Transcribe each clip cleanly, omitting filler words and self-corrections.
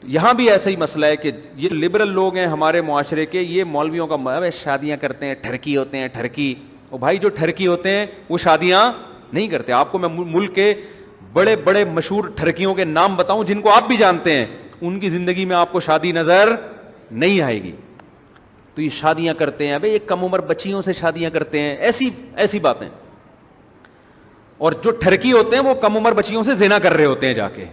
یہاں بھی ایسا ہی مسئلہ ہے کہ یہ لبرل لوگ ہیں ہمارے معاشرے کے, یہ مولویوں کا شادیاں کرتے ہیں, ٹھرکی ہوتے ہیں, ٹھرکی. اور بھائی جو ٹھرکی ہوتے ہیں وہ شادیاں نہیں کرتے. آپ کو میں ملک کے بڑے بڑے مشہور ٹھرکیوں کے نام بتاؤں جن کو آپ بھی جانتے ہیں, ان کی زندگی میں آپ کو شادی نظر نہیں آئے گی. تو یہ شادیاں کرتے ہیں, یہ کم عمر بچیوں سے شادیاں کرتے ہیں, ایسی باتیں. اور جو ٹھرکی ہوتے ہیں وہ کم عمر بچیوں سے زنا کر رہے ہوتے ہیں جا کے.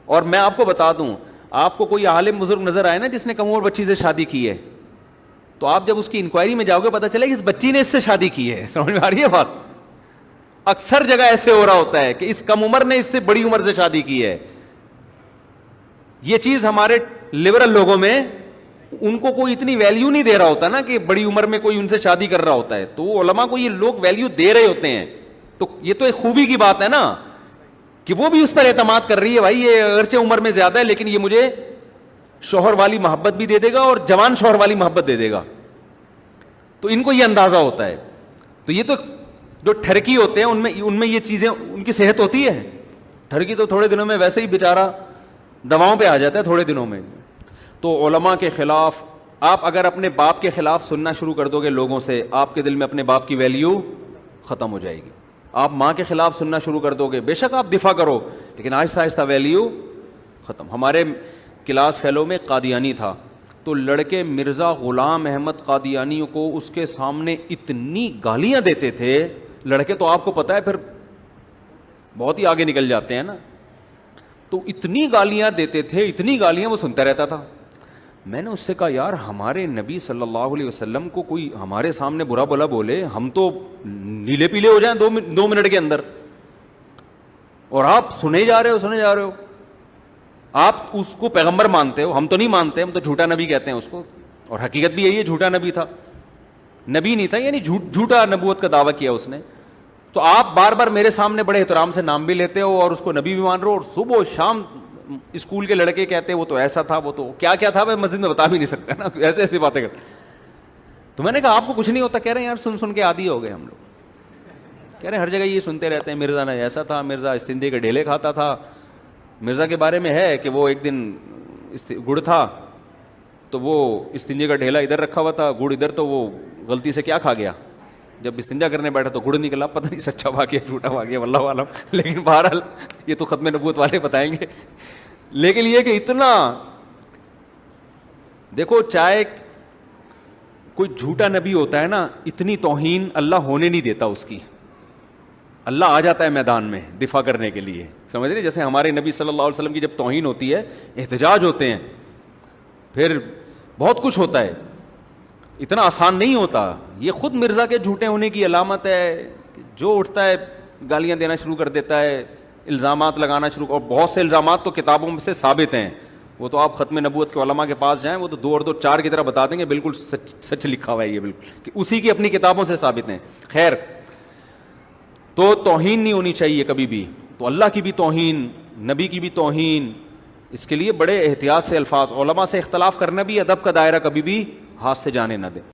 اور میں آپ کو بتا دوں, آپ کو کوئی عالم بزرگ نظر آئے نا جس نے کم عمر بچی سے شادی کی ہے, تو آپ جب اس کی انکوائری میں جاؤ گے پتہ چلے کہ اس بچی نے اس سے شادی کی ہے. سمجھ میں آ رہی ہے بات؟ اکثر جگہ ایسے ہو رہا ہوتا ہے کہ اس کم عمر نے اس سے بڑی عمر سے شادی کی ہے. یہ چیز ہمارے لبرل لوگوں میں ان کو کوئی اتنی ویلیو نہیں دے رہا ہوتا نا کہ بڑی عمر میں کوئی ان سے شادی کر رہا ہوتا ہے, تو علماء کو یہ لوگ ویلیو دے رہے ہوتے ہیں. تو یہ تو ایک خوبی کی بات ہے نا کہ وہ بھی اس پر اعتماد کر رہی ہے, بھائی یہ اگرچہ عمر میں زیادہ ہے لیکن یہ مجھے شوہر والی محبت بھی دے دے گا اور جوان شوہر والی محبت دے دے گا. تو ان کو یہ اندازہ ہوتا ہے. تو یہ تو جو ٹھرکی ہوتے ہیں ان میں یہ چیزیں, ان کی صحت ہوتی ہے. ٹھرکی تو تھوڑے دنوں میں ویسے ہی بیچارہ دواؤں پہ آ جاتا ہے تھوڑے دنوں میں. تو علماء کے خلاف آپ اگر اپنے باپ کے خلاف سننا شروع کر دو گے لوگوں سے, آپ کے دل میں اپنے باپ کی ویلیو ختم ہو جائے گی. آپ ماں کے خلاف سننا شروع کر دو گے, بے شک آپ دفاع کرو لیکن آہستہ آہستہ ویلیو ختم. ہمارے کلاس فیلو میں قادیانی تھا, تو لڑکے مرزا غلام احمد قادیانی کو اس کے سامنے اتنی گالیاں دیتے تھے. لڑکے تو آپ کو پتہ ہے پھر بہت ہی آگے نکل جاتے ہیں نا, تو اتنی گالیاں دیتے تھے, اتنی گالیاں, وہ سنتا رہتا تھا. میں نے اس سے کہا یار ہمارے نبی صلی اللہ علیہ وسلم کو کوئی ہمارے سامنے برا بلا بولے, ہم تو نیلے پیلے ہو جائیں 2 منٹ کے اندر, اور آپ سنے جا رہے ہو. آپ اس کو پیغمبر مانتے ہو, ہم تو نہیں مانتے, ہم تو جھوٹا نبی کہتے ہیں اس کو. اور حقیقت بھی یہی ہے, جھوٹا نبی تھا, نبی نہیں تھا, یعنی جھوٹا نبوت کا دعویٰ کیا اس نے. تو آپ بار بار میرے سامنے بڑے احترام سے نام بھی لیتے ہو اور اس کو نبی بھی مان رہے ہو, اور صبح و شام اسکول کے لڑکے کہتے ہیں وہ تو ایسا تھا, وہ تو کیا کیا تھا, میں مسجد میں بتا بھی نہیں سکتا نا, ایسی باتیں کرتے. تو میں نے کہا آپ کو کچھ نہیں ہوتا؟ کہہ رہے ہیں یار سن کے عادی ہو گئے ہم لوگ. کہہ رہے ہیں ہر جگہ یہ سنتے رہتے ہیں, مرزا نے ایسا تھا, مرزا استنجے کے ڈھیلے کھاتا تھا. مرزا کے بارے میں ہے کہ وہ ایک دن گڑ تھا تو وہ استنجے کا ڈھیلا ادھر رکھا ہوا تھا, گڑ ادھر, تو وہ غلطی سے کیا کھا گیا, جب استنجا کرنے بیٹھا تو گڑ نکلا. پتہ نہیں سچا واقعہ جھوٹا واقعہ واللہ عالم, لیکن بہرحال یہ تو ختم نبوت والے بتائیں گے. لیکن یہ کہ اتنا دیکھو, چاہے کوئی جھوٹا نبی ہوتا ہے نا, اتنی توہین اللہ ہونے نہیں دیتا اس کی. اللہ آ جاتا ہے میدان میں دفاع کرنے کے لیے, سمجھ رہے؟ جیسے ہمارے نبی صلی اللہ علیہ وسلم کی جب توہین ہوتی ہے, احتجاج ہوتے ہیں, پھر بہت کچھ ہوتا ہے, اتنا آسان نہیں ہوتا. یہ خود مرزا کے جھوٹے ہونے کی علامت ہے. جو اٹھتا ہے گالیاں دینا شروع کر دیتا ہے, الزامات لگانا شروع, اور بہت سے الزامات تو کتابوں میں سے ثابت ہیں. وہ تو آپ ختم نبوت کے علماء کے پاس جائیں, وہ تو 2 اور 2 4 کی طرح بتا دیں گے, بالکل سچ لکھا ہوا ہے یہ, بالکل کہ اسی کی اپنی کتابوں سے ثابت ہیں. خیر, تو توہین نہیں ہونی چاہیے کبھی بھی. تو اللہ کی بھی توہین, نبی کی بھی توہین, اس کے لیے بڑے احتیاط سے الفاظ. علماء سے اختلاف کرنا بھی ادب کا دائرہ کبھی بھی ہاتھ سے جانے نہ دیں.